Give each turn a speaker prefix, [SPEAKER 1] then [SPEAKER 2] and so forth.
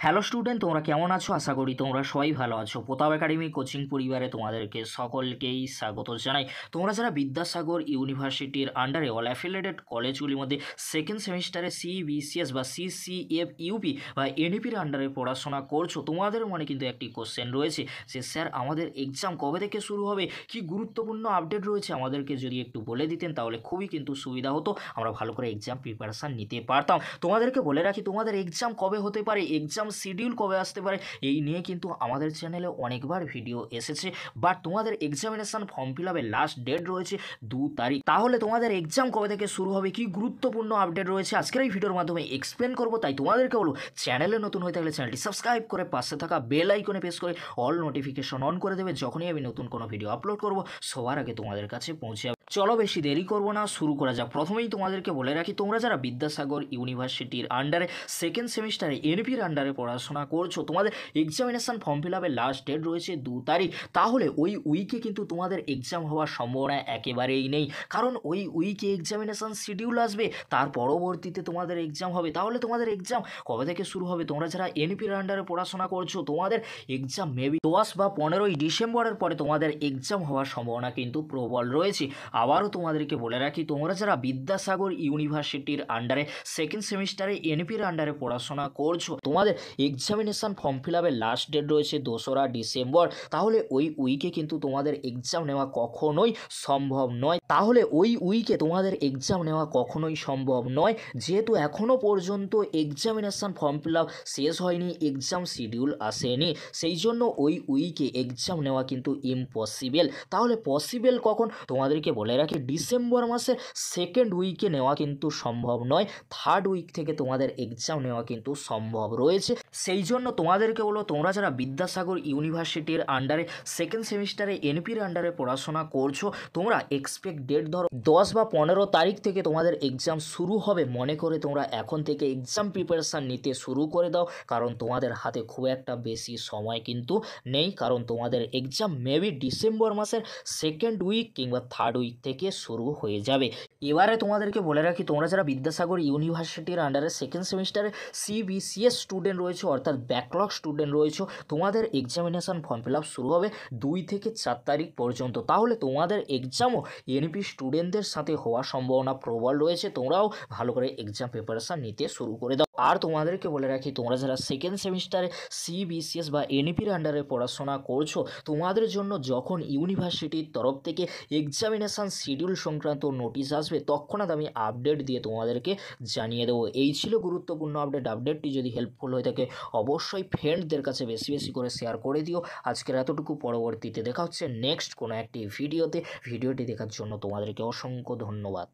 [SPEAKER 1] Hello student, তোমরা কেমন আছো? আশা করি তোমরা সবাই ভালো আছো। প্রতাপ একাডেমি কোচিং পরিবারে তোমাদেরকে সকলকেই স্বাগত জানাই। তোমরা যারা বিদ্যাসাগর ইউনিভার্সিটির আন্ডারে অল অ্যাফিলিয়েটেড কলেজগুলির মধ্যে সেকেন্ড সেমিস্টারে সিবিসিএস বা সিসিএফ ইউপি বা এনইপির আন্ডারে পড়াশোনা করছো, তোমাদের মনে কিন্তু একটি কোশ্চেন রয়েছে যে স্যার আমাদের এক্সাম কবে থেকে শুরু হবে, কি গুরুত্বপূর্ণ আপডেট রয়েছে, আমাদেরকে যদি একটু বলে দিতেন তাহলে খুবই কিন্তু সুবিধা হতো, আমরা ভালো করে এক্সাম প্রিপারেশান নিতে পারতাম। তোমাদেরকে বলে রাখি তোমাদের এক্সাম কবে হতে পারে, এক্সাম শিডিউল কবে আসতে পারে, এই নিয়ে কিন্তু আমাদের চ্যানেলে অনেকবার ভিডিও এসেছে। বাট তোমাদের এক্সামিনেশান ফর্ম ফিল আপের লাস্ট ডেট রয়েছে 2 তারিখ। তাহলে তোমাদের এক্সাম কবে থেকে শুরু হবে, কি গুরুত্বপূর্ণ আপডেট রয়েছে আজকের এই ভিডিওর মাধ্যমে এক্সপ্লেন করবো। তাই তোমাদেরকে বলো, চ্যানেলে নতুন হয়ে থাকলে চ্যানেলটি সাবস্ক্রাইব করে পাশে থাকা বেল আইকনে প্রেস করে অল নোটিফিকেশন অন করে দেবে। যখনই আমি নতুন কোনো ভিডিও আপলোড করব সবার আগে তোমাদের কাছে পৌঁছে যাবে। চলো বেশি দেরি করবো না, শুরু করা যাক। প্রথমেই তোমাদেরকে বলে রাখি, তোমরা যারা বিদ্যাসাগর ইউনিভার্সিটির আন্ডারে সেকেন্ড সেমিস্টারে এনপির আন্ডারে পড়াশোনা করছো, তোমাদের এক্সামিনেশান ফর্ম ফিল আপের লাস্ট ডেট রয়েছে 2 তারিখ। তাহলে ওই উইকে কিন্তু তোমাদের এক্সাম হওয়ার সম্ভাবনা একেবারেই নেই, কারণ ওই উইকে এক্সামিনেশান শিডিউল আসবে, তার পরবর্তীতে তোমাদের এক্সাম হবে। তাহলে তোমাদের এক্সাম কবে থেকে শুরু হবে? তোমরা যারা এনপির আন্ডারে পড়াশোনা করছো, তোমাদের এক্সাম মেবি 10 বা 15ই ডিসেম্বরের পরে তোমাদের এক্সাম হওয়ার সম্ভাবনা কিন্তু প্রবল রয়েছে। আবারও তোমাদেরকে বলে রাখি, তোমরা যারা বিদ্যাসাগর ইউনিভার্সিটির আন্ডারে সেকেন্ড সেমিস্টারে এনপির আন্ডারে পড়াশোনা করছো, তোমাদের এক্সামিনেশান ফর্ম ফিল আপের লাস্ট ডেট রয়েছে 2রা ডিসেম্বর। তাহলে ওই উইকে কিন্তু তোমাদের এক্সাম নেওয়া কখনোই সম্ভব নয়। তাহলে ওই উইকে তোমাদের এক্সাম নেওয়া কখনোই সম্ভব নয়, যেহেতু এখনও পর্যন্ত এক্সামিনেশান ফর্ম ফিল আপ শেষ হয়নি, এক্সাম শিডিউল আসেনি, সেই জন্য ওই উইকে এক্সাম নেওয়া কিন্তু ইম্পসিবল। তাহলে পসিবল কখন? তোমাদেরকে বলে রাখি, ডিসেম্বর মাসের সেকেন্ড উইকে নেওয়া কিন্তু সম্ভব নয়, থার্ড উইক থেকে তোমাদের এক্সাম নেওয়া কিন্তু সম্ভব রয়েছে। সেই জন্য তোমাদেরকে বলো, তোমরা যারা বিদ্যাসাগর ইউনিভার্সিটির আন্ডারে সেকেন্ড সেমিস্টারে এনপির আন্ডারে পড়াশোনা করছো, তোমরা এক্সপেক্ট ডেট ধরো 10 বা 15 তারিখ থেকে তোমাদের এক্সাম শুরু হবে। মনে করে তোমরা এখন থেকে এক্সাম প্রিপারেশান নিতে শুরু করে দাও, কারণ তোমাদের হাতে খুব একটা বেশি সময় কিন্তু নেই, কারণ তোমাদের এক্সাম মেবি ডিসেম্বর মাসের সেকেন্ড উইক কিংবা থার্ড উইক থেকে শুরু হয়ে যাবে। এবারে তোমাদেরকে বলে রাখি, তোমরা যারা বিদ্যাসাগর ইউনিভার্সিটির আন্ডারে সেকেন্ড সেমিস্টারে সিবিসিএস স্টুডেন্ট রয়েছে, অর্থাৎ ব্যাকলগ স্টুডেন্ট রয়েছে, তোমাদের এক্সামিনেশান ফর্ম ফিল আপ শুরু হবে 2 থেকে 4 তারিখ পর্যন্ত। তাহলে তোমাদের এক্সামও এনপি স্টুডেন্টদের সাথে হওয়ার সম্ভাবনা প্রবল রয়েছে। তোমরাও ভালো করে এক্সাম প্রিপারেশান নিতে শুরু করে দাও। আর তোমাদেরকে বলে রাখি, তোমরা যারা সেকেন্ড সেমিস্টারে সিবিসিএস বা এনইপির আন্ডারে পড়াশোনা করছো, তোমাদের জন্য যখন ইউনিভার্সিটির তরফ থেকে এক্সামিনেশান শিডিউল সংক্রান্ত নোটিশ আসবে, তৎক্ষণাৎ আমি আপডেট দিয়ে তোমাদেরকে জানিয়ে দেবো। এই ছিল গুরুত্বপূর্ণ আপডেট। আপডেটটি যদি হেল্পফুল হয়ে থাকে অবশ্যই ফ্রেন্ডদের কাছে বেশি বেশি করে শেয়ার করে দিও। আজকের এতটুকু, পরবর্তীতে দেখা হচ্ছে নেক্সট কোনো একটি ভিডিওতে। ভিডিওটি দেখার জন্য তোমাদেরকে অসংখ্য ধন্যবাদ।